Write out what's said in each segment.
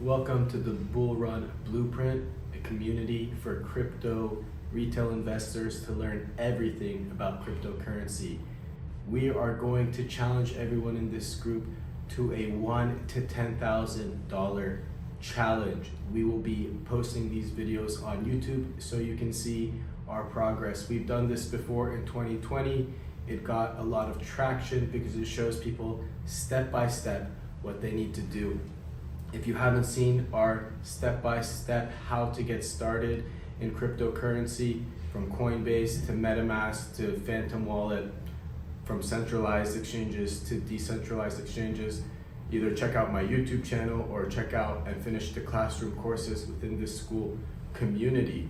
Welcome to the Bull Run Blueprint, a community for crypto retail investors to learn everything about cryptocurrency. We are going to challenge everyone in this group to a $1,000 to $10,000 challenge. We will be posting these videos on YouTube so you can see our progress. We've done this before in 2020. It got a lot of traction because it shows people step by step what they need to do. If you haven't seen our step-by-step how to get started in cryptocurrency, from Coinbase to MetaMask to Phantom Wallet, from centralized exchanges to decentralized exchanges, either check out my YouTube channel or check out and finish the classroom courses within this school community.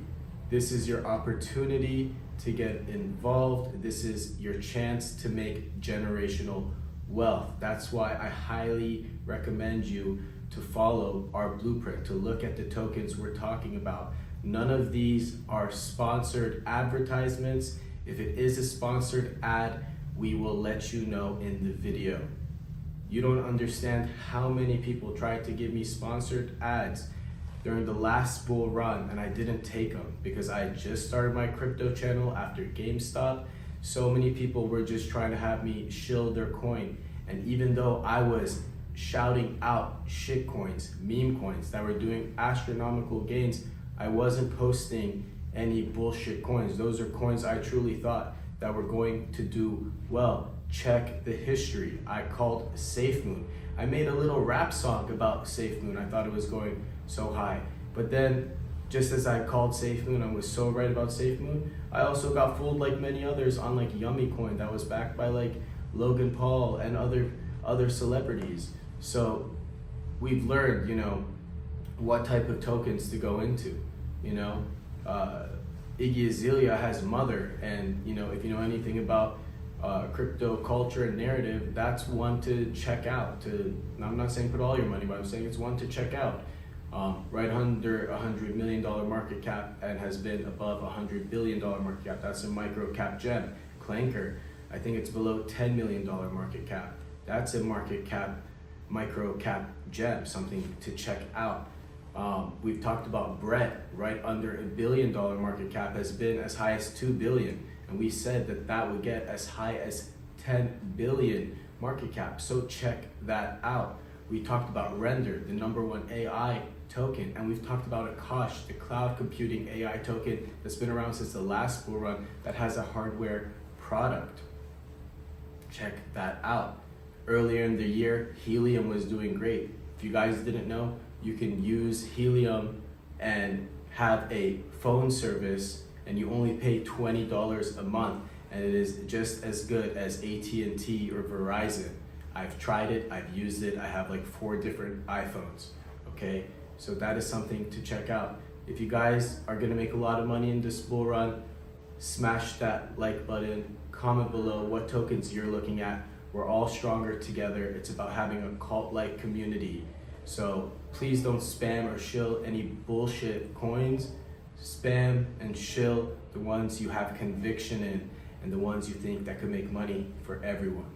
This is your opportunity to get involved. This is your chance to make generational wealth. That's why I highly recommend you to follow our blueprint, to look at the tokens we're talking about. None of these are sponsored advertisements. If it is a sponsored ad, we will let you know in the video. You don't understand how many people tried to give me sponsored ads during the last bull run, and I didn't take them because I just started my crypto channel after GameStop. So many people were just trying to have me shill their coin. And even though I was shouting out shit coins, meme coins that were doing astronomical gains, I wasn't posting any bullshit coins. Those are coins I truly thought that were going to do well. Check the history. I called SafeMoon. I made a little rap song about SafeMoon. I thought it was going so high. But then, just as I called SafeMoon, I was so right about SafeMoon, I also got fooled like many others on like Yummy Coin that was backed by like Logan Paul and other celebrities. So we've learned, what type of tokens to go into. Iggy Azalea has Mother, and if you know anything about crypto culture and narrative, that's one to check out. I'm not saying put all your money, but I'm saying it's one to check out. Right under $100 million market cap and has been above $100 billion market cap. That's a micro cap gem. Clanker, I think it's below $10 million market cap. That's a market cap, micro cap gem, something to check out. We've talked about Brett, right under $1 billion market cap, has been as high as 2 billion. And we said that that would get as high as 10 billion market cap. So check that out. We talked about Render, the #1 AI token, and we've talked about Akash, the cloud computing AI token that's been around since the last bull run that has a hardware product. Check that out. Earlier in the year, Helium was doing great. If you guys didn't know, you can use Helium and have a phone service and you only pay $20 a month, and it is just as good as AT&T or Verizon. I've tried it, I've used it, I have like 4 different iPhones, okay? So that is something to check out. If you guys are gonna make a lot of money in this bull run, smash that like button, comment below what tokens you're looking at. We're all stronger together. It's about having a cult-like community. So please don't spam or shill any bullshit coins. Spam and shill the ones you have conviction in and the ones you think that could make money for everyone.